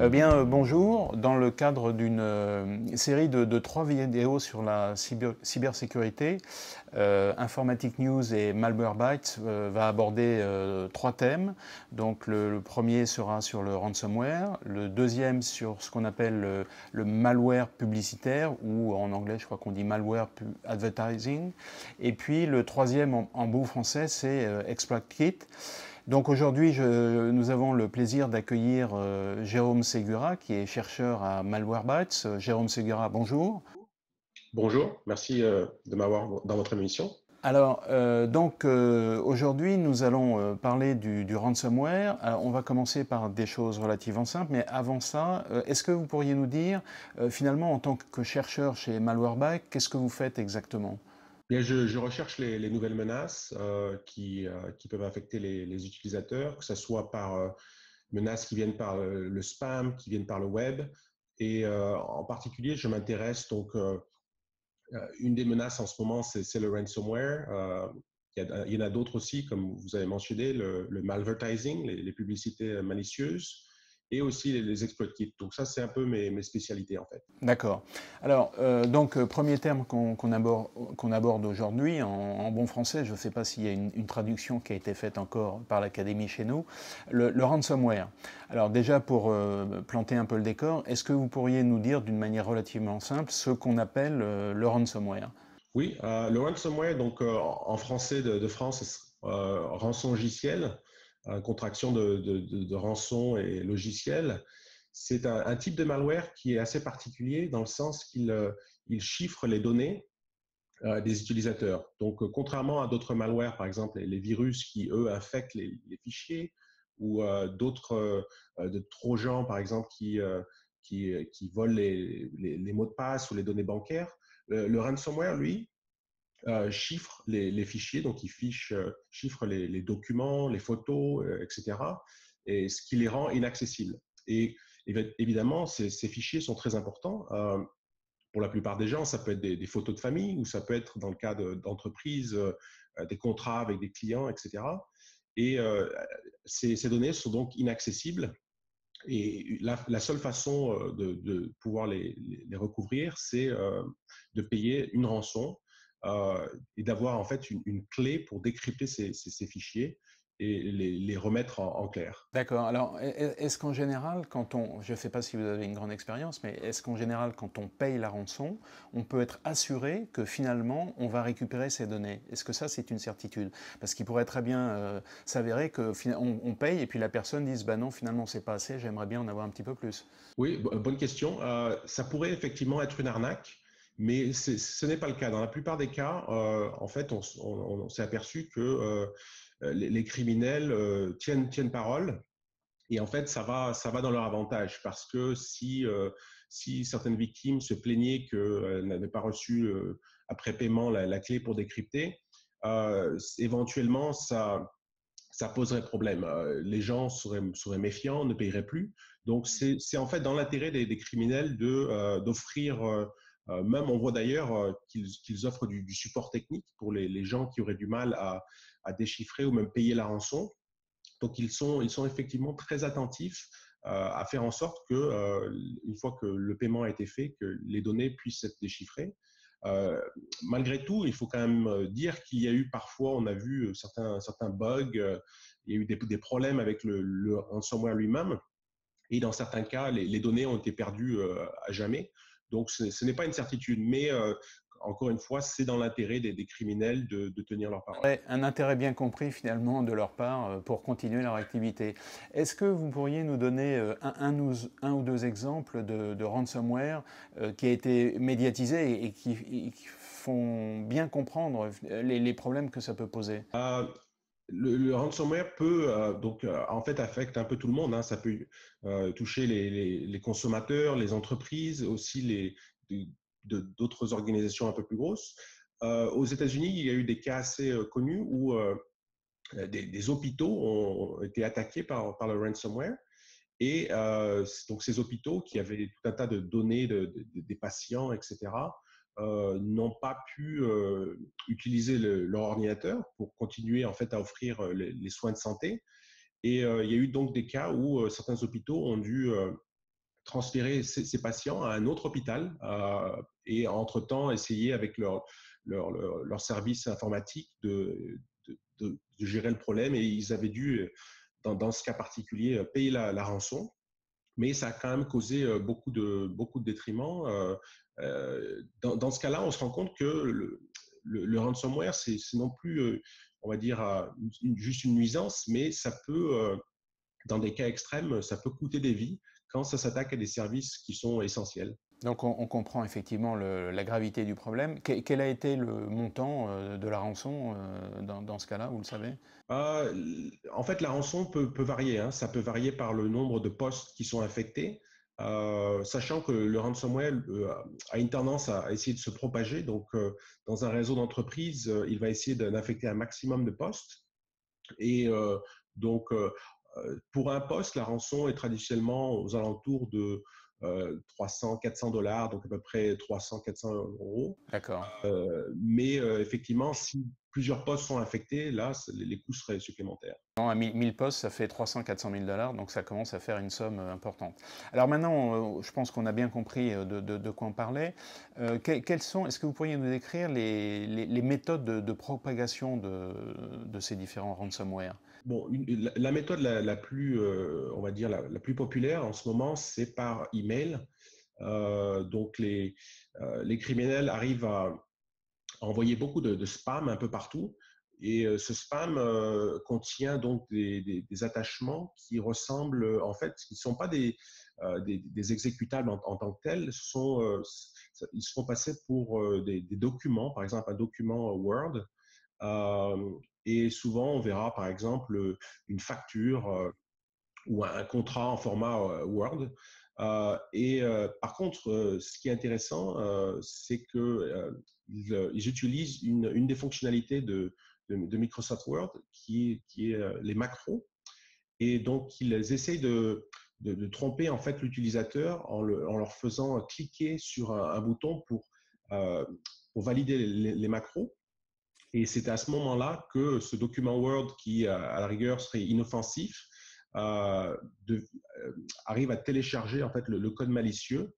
Bonjour. Dans le cadre d'une série de 3 vidéos sur la cybersécurité, Informatic News et Malwarebytes va aborder 3 thèmes. Donc le premier sera sur le ransomware, le deuxième sur ce qu'on appelle le malware publicitaire, ou en anglais je crois qu'on dit malware advertising, et puis le troisième en bon français c'est ExploitKit. Donc aujourd'hui, nous avons le plaisir d'accueillir Jérôme Segura, qui est chercheur à Malwarebytes. Jérôme Segura, bonjour. Bonjour, merci de m'avoir dans votre émission. Alors, aujourd'hui, nous allons parler du ransomware. Alors, on va commencer par des choses relativement simples, mais avant ça, est-ce que vous pourriez nous dire, finalement, en tant que chercheur chez Malwarebytes, qu'est-ce que vous faites exactement? Bien, je recherche les nouvelles menaces qui peuvent affecter les utilisateurs, que ce soit par menaces qui viennent par le spam, qui viennent par le web. Et en particulier, je m'intéresse une des menaces en ce moment, c'est le ransomware. Il y en a d'autres aussi, comme vous avez mentionné, le malvertising, les publicités malicieuses, et aussi les exploit kits. Donc ça, c'est un peu mes spécialités en fait. D'accord. Alors, premier terme qu'on aborde aujourd'hui, en bon français, je ne sais pas s'il y a une traduction qui a été faite encore par l'Académie chez nous, le ransomware. Alors déjà, pour planter un peu le décor, est-ce que vous pourriez nous dire d'une manière relativement simple ce qu'on appelle le ransomware? Oui, le ransomware, donc en français de France, rançongiciel, contraction de rançon et logiciel. C'est un type de malware qui est assez particulier dans le sens qu'il chiffre les données des utilisateurs. Donc, contrairement à d'autres malwares, par exemple les virus qui, eux, infectent les fichiers, ou d'autres de trojans, par exemple, qui volent les mots de passe ou les données bancaires, le ransomware, lui, chiffre les fichiers, donc chiffre les documents, les photos, etc., et ce qui les rend inaccessibles. Et évidemment, ces fichiers sont très importants. Pour la plupart des gens, ça peut être des photos de famille, ou ça peut être, dans le cas d'entreprises, des contrats avec des clients, etc. Et ces données sont donc inaccessibles. Et la seule façon de pouvoir les recouvrir, c'est de payer une rançon et d'avoir en fait une clé pour décrypter ces fichiers et les remettre en clair. D'accord. Alors, est-ce qu'en général, je ne sais pas si vous avez une grande expérience, mais est-ce qu'en général, quand on paye la rançon, on peut être assuré que finalement, on va récupérer ces données? Est-ce que ça, c'est une certitude? Parce qu'il pourrait très bien s'avérer que on paye et puis la personne dise, bah non, finalement, c'est pas assez, j'aimerais bien en avoir un petit peu plus. Oui, bonne question. Ça pourrait effectivement être une arnaque, mais ce n'est pas le cas. Dans la plupart des cas, en fait, on s'est aperçu que les criminels tiennent parole. Et en fait, ça va dans leur avantage, parce que si certaines victimes se plaignaient qu'elles n'avaient pas reçu après paiement la clé pour décrypter, éventuellement, ça poserait problème. Les gens seraient méfiants, ne paieraient plus. Donc, c'est en fait dans l'intérêt des criminels d'offrir, même on voit d'ailleurs qu'ils offrent du support technique pour les gens qui auraient du mal à déchiffrer ou même payer la rançon. Donc, ils sont effectivement très attentifs à faire en sorte que, une fois que le paiement a été fait, que les données puissent être déchiffrées. Euh, Malgré tout, il faut quand même dire qu'il y a eu parfois, on a vu certains bugs, il y a eu des problèmes avec le ransomware lui-même, et dans certains cas, les données ont été perdues à jamais. Donc, ce n'est pas une certitude, mais encore une fois, c'est dans l'intérêt des criminels de tenir leur parole. Ouais, un intérêt bien compris finalement de leur part pour continuer leur activité. Est-ce que vous pourriez nous donner un ou deux exemples de ransomware qui a été médiatisé et qui font bien comprendre les problèmes que ça peut poser? Le ransomware peut en fait affecte un peu tout le monde, hein. Ça peut toucher les consommateurs, les entreprises, aussi d'autres organisations un peu plus grosses. Aux États-Unis, il y a eu des cas assez connus où des hôpitaux ont été attaqués par le ransomware. Et donc ces hôpitaux qui avaient tout un tas de données des patients, etc., n'ont pas pu utiliser leur ordinateur pour continuer en fait à offrir les soins de santé. Et il y a eu donc des cas où certains hôpitaux ont dû transférer ces patients à un autre hôpital et entre-temps essayer avec leur service informatique de gérer le problème. Et ils avaient dû, dans ce cas particulier, payer la rançon. Mais ça a quand même causé beaucoup de détriments. Dans ce cas-là, on se rend compte que le ransomware, c'est non plus, on va dire, juste une nuisance, mais ça peut, dans des cas extrêmes, ça peut coûter des vies quand ça s'attaque à des services qui sont essentiels. Donc on comprend effectivement la gravité du problème. Quel a été le montant de la rançon dans ce cas-là, vous le savez? En fait, la rançon peut varier. Hein. Ça peut varier par le nombre de postes qui sont infectés, sachant que le ransomware a une tendance à essayer de se propager. Donc, dans un réseau d'entreprises, il va essayer d'infecter un maximum de postes. Et donc, pour un poste, la rançon est traditionnellement aux alentours de 300-400 $, donc à peu près 300-400 €. D'accord. Mais effectivement, si plusieurs postes sont infectés, là, les coûts seraient supplémentaires. À 1000 postes, ça fait 300-400 000 $, donc ça commence à faire une somme importante. Alors maintenant, je pense qu'on a bien compris de quoi on parlait. Est-ce que vous pourriez nous décrire les méthodes de propagation de ces différents ransomware? Bon, la méthode la plus, on va dire, la plus populaire en ce moment, c'est par email. Donc, les criminels arrivent à envoyer beaucoup de spam un peu partout. Et ce spam contient donc des attachements qui ressemblent, en fait, qui ne sont pas des exécutables en tant que tels. Ils se font passer pour des documents, par exemple un document Word. Et souvent, on verra par exemple une facture ou un contrat en format Word. Par contre, ce qui est intéressant, c'est qu'ils utilisent une des fonctionnalités de Microsoft Word qui est les macros. Et donc, ils essayent de tromper en fait l'utilisateur en leur faisant cliquer sur un bouton euh, pour valider les macros. Et c'est à ce moment-là que ce document Word, qui à la rigueur serait inoffensif, euh, de, arrive à télécharger en fait le code malicieux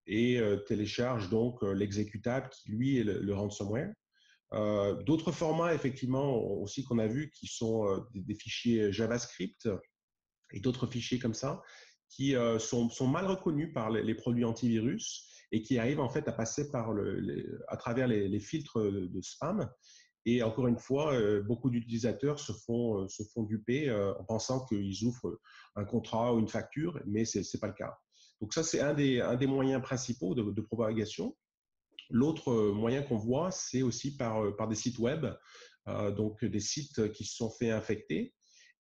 et télécharge donc l'exécutable qui lui est le ransomware. D'autres formats effectivement aussi qu'on a vu qui sont des fichiers JavaScript et d'autres fichiers comme ça qui sont mal reconnus par les produits antivirus et qui arrivent en fait à passer à travers les filtres de spam. Et encore une fois, beaucoup d'utilisateurs se font duper en pensant qu'ils ouvrent un contrat ou une facture, mais ce n'est pas le cas. Donc ça, c'est un des moyens principaux de propagation. L'autre moyen qu'on voit, c'est aussi par des sites web, donc des sites qui se sont fait infecter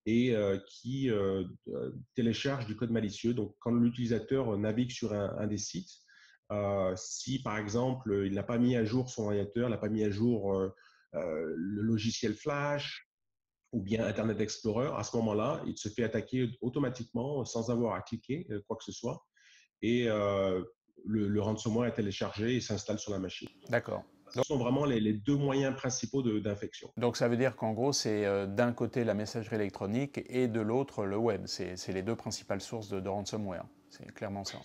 et qui téléchargent du code malicieux. Donc quand l'utilisateur navigue sur un des sites, si par exemple il n'a pas mis à jour son ordinateur, n'a pas mis à jour le logiciel Flash ou bien Internet Explorer, à ce moment-là, il se fait attaquer automatiquement sans avoir à cliquer quoi que ce soit. Et le ransomware est téléchargé et s'installe sur la machine. D'accord. Ce sont vraiment les deux moyens principaux d'infection. Donc ça veut dire qu'en gros, c'est d'un côté la messagerie électronique et de l'autre le web. C'est les deux principales sources de ransomware. C'est clairement ça.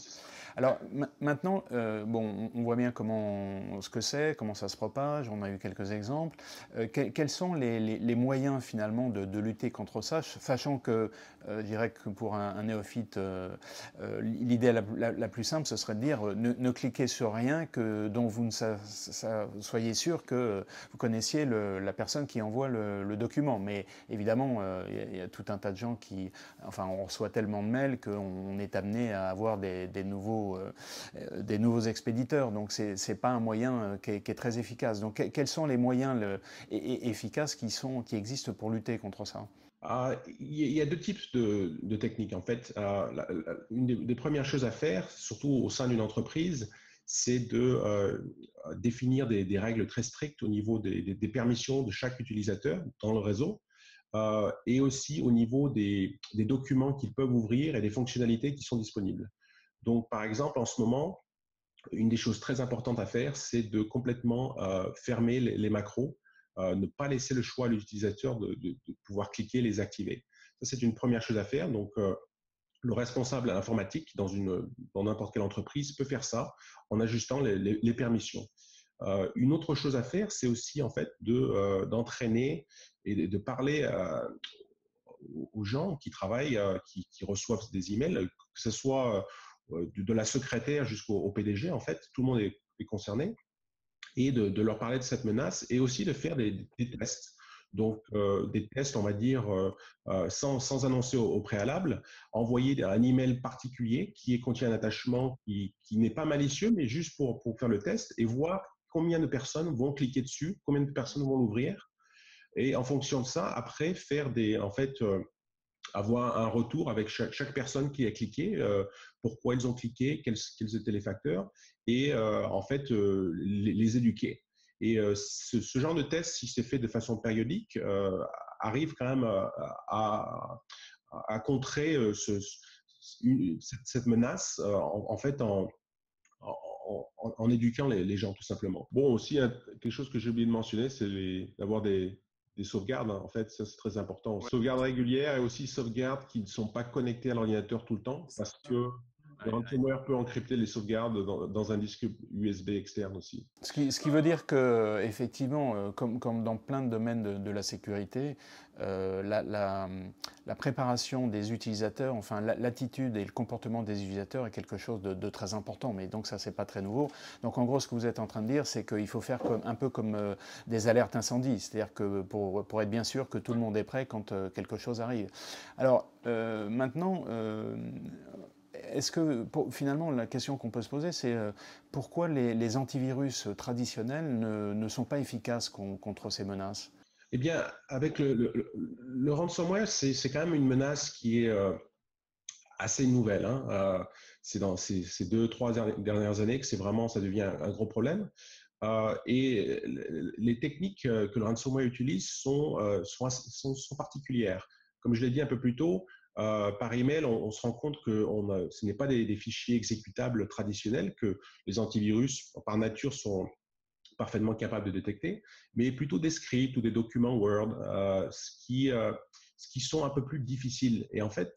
Alors maintenant, bon, on voit bien ce que c'est, comment ça se propage, on a eu quelques exemples. Quels sont les moyens finalement de lutter contre ça, sachant que je dirais que pour un néophyte, l'idée la plus simple, ce serait de dire ne cliquez sur rien dont vous ne soyez sûr que vous connaissiez la personne qui envoie le document. Mais évidemment, il y a tout un tas de gens enfin, on reçoit tellement de mails qu'on est amené à avoir des nouveaux expéditeurs. Donc, ce n'est pas un moyen qui est très efficace. Donc, quels sont les moyens efficaces qui existent pour lutter contre ça? Il y a deux types de techniques. En fait, une des premières choses à faire, surtout au sein d'une entreprise, c'est de définir des règles très strictes au niveau des permissions de chaque utilisateur dans le réseau. Et aussi au niveau des documents qu'ils peuvent ouvrir et des fonctionnalités qui sont disponibles. Donc, par exemple, en ce moment, une des choses très importantes à faire, c'est de complètement fermer les macros, ne pas laisser le choix à l'utilisateur de pouvoir cliquer, les activer. Ça, c'est une première chose à faire. Donc, le responsable informatique dans n'importe quelle entreprise peut faire ça en ajustant les permissions. Une autre chose à faire, c'est aussi en fait d'entraîner et de parler aux gens qui travaillent, qui reçoivent des emails, que ce soit de la secrétaire jusqu'au PDG, en fait, tout le monde est concerné, et de leur parler de cette menace et aussi de faire des tests. Donc, des tests, on va dire, sans annoncer au préalable, envoyer un email particulier qui contient un attachement qui n'est pas malicieux, mais juste pour faire le test et voir combien de personnes vont cliquer dessus, combien de personnes vont l'ouvrir. Et en fonction de ça, après, avoir un retour avec chaque personne qui a cliqué, pourquoi ils ont cliqué, quels étaient les facteurs, et en fait, les éduquer. Et ce genre de test, si c'est fait de façon périodique, arrive quand même à contrer cette menace, en fait, en éduquant les gens, tout simplement. Bon, aussi, quelque chose que j'ai oublié de mentionner, c'est d'avoir des sauvegardes. En fait, ça, c'est très important. Ouais. Sauvegardes régulières et aussi sauvegardes qui ne sont pas connectées à l'ordinateur tout le temps, parce que le ransomware peut encrypter les sauvegardes dans un disque USB externe aussi. Ce qui veut dire que, effectivement, comme dans plein de domaines de la sécurité, la préparation des utilisateurs, enfin l'attitude et le comportement des utilisateurs est quelque chose de très important. Mais donc ça, c'est pas très nouveau. Donc en gros, ce que vous êtes en train de dire, c'est qu'il faut faire un peu comme des alertes incendie, c'est-à-dire que pour être bien sûr que tout le monde est prêt quand quelque chose arrive. Alors maintenant. Est-ce que, finalement, la question qu'on peut se poser, c'est pourquoi les antivirus traditionnels ne sont pas efficaces contre ces menaces? Eh bien, avec le ransomware, c'est quand même une menace qui est assez nouvelle. Hein. C'est dans ces 2-3 dernières années que ça devient un gros problème. Et les techniques que le ransomware utilise sont particulières. Comme je l'ai dit un peu plus tôt, par email, on se rend compte que ce n'est pas des fichiers exécutables traditionnels que les antivirus, par nature, sont parfaitement capables de détecter, mais plutôt des scripts ou des documents Word, ce qui sont un peu plus difficiles. Et en fait,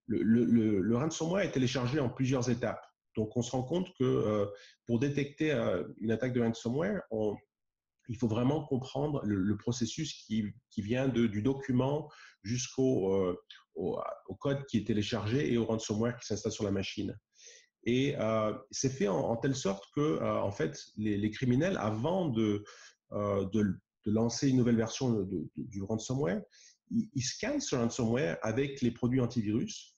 le ransomware est téléchargé en plusieurs étapes. Donc, on se rend compte que pour détecter une attaque de ransomware, il faut vraiment comprendre le processus qui vient du document jusqu'au code qui est téléchargé et au ransomware qui s'installe sur la machine. Et c'est fait en telle sorte que, en fait, les criminels, avant de lancer une nouvelle version du ransomware, ils scannent ce ransomware avec les produits antivirus.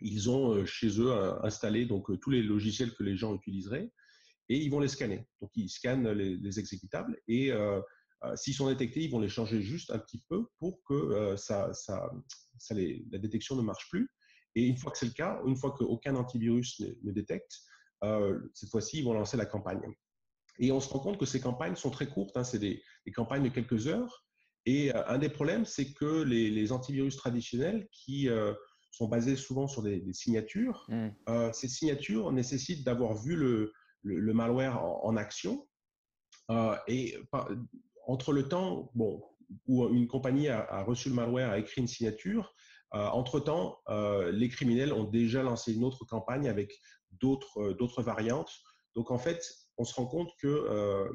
Ils ont chez eux installé donc tous les logiciels que les gens utiliseraient et ils vont les scanner. Donc, ils scannent les exécutables et s'ils sont détectés, ils vont les changer juste un petit peu pour que la détection ne marche plus. Et une fois que c'est le cas, une fois qu'aucun antivirus ne détecte, cette fois-ci, ils vont lancer la campagne. Et on se rend compte que ces campagnes sont très courtes, hein, c'est des campagnes de quelques heures. Et un des problèmes, c'est que les antivirus traditionnels qui sont basés souvent sur des signatures, ces signatures nécessitent d'avoir vu le malware en action. Entre le temps où une compagnie a reçu le malware, a écrit une signature, entre-temps, les criminels ont déjà lancé une autre campagne avec d'autres variantes. Donc, en fait, on se rend compte que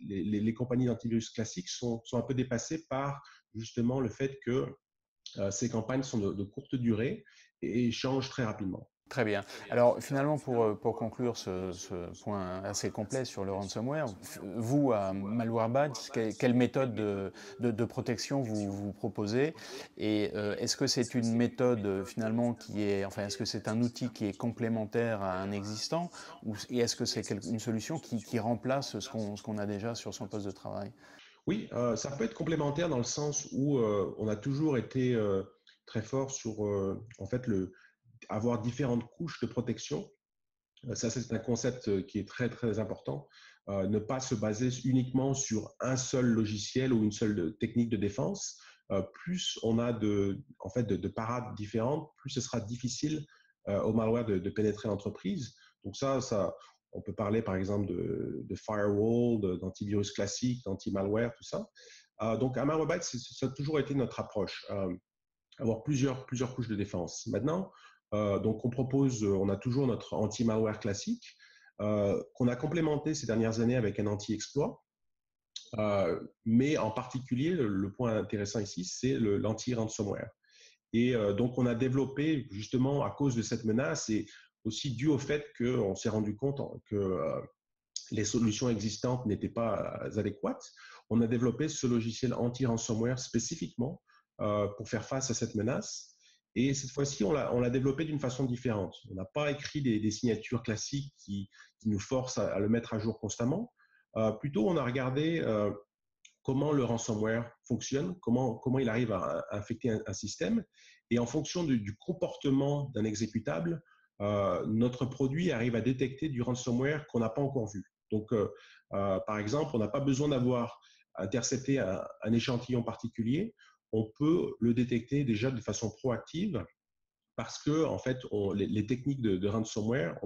les compagnies d'antivirus classiques sont un peu dépassées par justement le fait que ces campagnes sont de courte durée et changent très rapidement. Très bien. Alors finalement, pour conclure ce point assez complet sur le ransomware, vous, à Malwarebytes, quelle méthode de protection vous proposez? Et est-ce que c'est une méthode finalement est-ce que c'est un outil qui est complémentaire à un existant, et est-ce que c'est une solution qui remplace ce qu'on a déjà sur son poste de travail? Oui, ça peut être complémentaire dans le sens où on a toujours été très fort sur en fait avoir différentes couches de protection. Ça, c'est un concept qui est très, très important. Ne pas se baser uniquement sur un seul logiciel ou une seule technique de défense. Plus on a de parades différentes, plus ce sera difficile au malware de pénétrer l'entreprise. Donc ça, on peut parler par exemple de firewall, d'antivirus classique, d'anti-malware, tout ça. Donc à Malwarebytes, ça a toujours été notre approche, avoir plusieurs couches de défense. Maintenant, Donc, on a toujours notre anti-malware classique qu'on a complémenté ces dernières années avec un anti-exploit. Mais en particulier, le point intéressant ici, c'est l'anti-ransomware. Et donc, on a développé, justement, à cause de cette menace et aussi dû au fait qu'on s'est rendu compte que les solutions existantes n'étaient pas adéquates, on a développé ce logiciel anti-ransomware spécifiquement pour faire face à cette menace. Et cette fois-ci, on l'a développé d'une façon différente. On n'a pas écrit des signatures classiques qui nous forcent à le mettre à jour constamment. Plutôt, on a regardé comment le ransomware fonctionne, comment il arrive à infecter un système. Et en fonction du comportement d'un exécutable, notre produit arrive à détecter du ransomware qu'on n'a pas encore vu. Donc, par exemple, on n'a pas besoin d'avoir intercepté un échantillon particulier. On peut le détecter déjà de façon proactive parce que, en fait, les techniques de ransomware,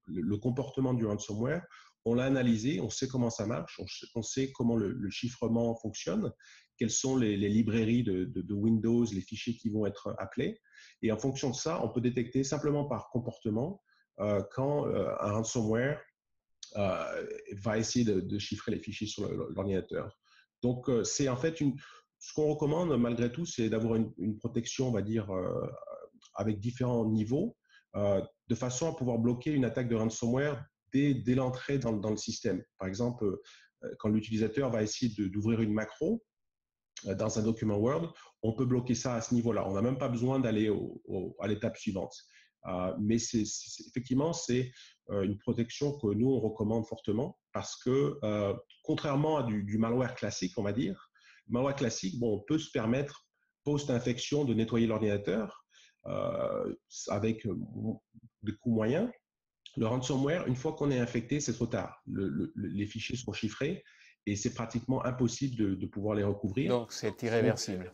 le comportement du ransomware, on l'a analysé, on sait comment ça marche, on sait comment le chiffrement fonctionne, quelles sont les librairies de Windows, les fichiers qui vont être appelés. Et en fonction de ça, on peut détecter simplement par comportement quand un ransomware va essayer de chiffrer les fichiers sur l'ordinateur. Donc, c'est en fait ce qu'on recommande malgré tout, c'est d'avoir une protection, on va dire, avec différents niveaux, de façon à pouvoir bloquer une attaque de ransomware dès l'entrée dans le système. Par exemple, quand l'utilisateur va essayer d'ouvrir une macro dans un document Word, on peut bloquer ça à ce niveau-là. On n'a même pas besoin d'aller à l'étape suivante. Mais effectivement, c'est une protection que nous, on recommande fortement parce que, contrairement à du malware classique, on va dire, le malware classique, bon, on peut se permettre, post-infection, de nettoyer l'ordinateur avec des coûts moyens. Le ransomware, une fois qu'on est infecté, c'est trop tard. Les fichiers sont chiffrés et c'est pratiquement impossible de pouvoir les recouvrir. Donc, c'est irréversible.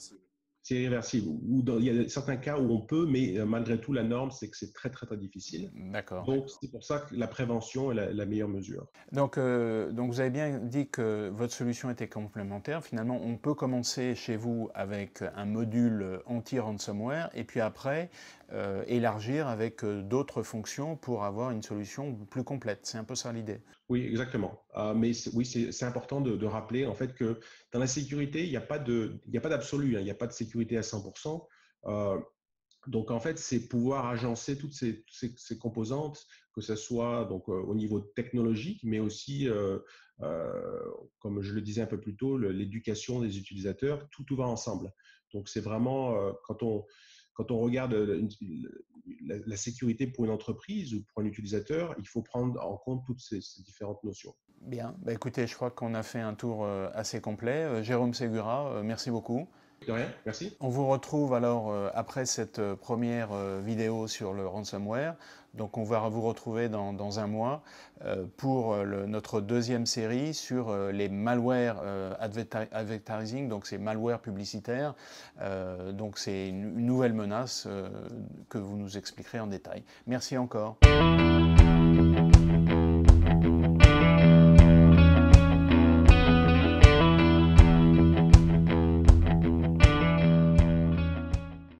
C'est irréversible. Il y a certains cas où on peut, mais malgré tout, la norme, c'est que c'est très, très, très difficile. D'accord. Donc, c'est pour ça que la prévention est la meilleure mesure. Donc, vous avez bien dit que votre solution était complémentaire. Finalement, on peut commencer chez vous avec un module anti-ransomware et puis après élargir avec d'autres fonctions pour avoir une solution plus complète. C'est un peu ça l'idée. Oui, exactement. Mais oui, c'est important de rappeler en fait que dans la sécurité, il n'y a pas d'absolu, il n'y a pas de sécurité à 100%. Donc, en fait, c'est pouvoir agencer toutes ces composantes, que ce soit donc, au niveau technologique, mais aussi, comme je le disais un peu plus tôt, l'éducation des utilisateurs, tout va ensemble. Donc, c'est vraiment, quand on regarde la sécurité pour une entreprise ou pour un utilisateur, il faut prendre en compte toutes ces différentes notions. Bien, écoutez, je crois qu'on a fait un tour assez complet. Jérôme Ségura, merci beaucoup. De rien, merci. On vous retrouve alors après cette première vidéo sur le ransomware. Donc on va vous retrouver dans un mois pour notre deuxième série sur les malware advertising, donc ces malwares publicitaires. Donc c'est une nouvelle menace que vous nous expliquerez en détail. Merci encore.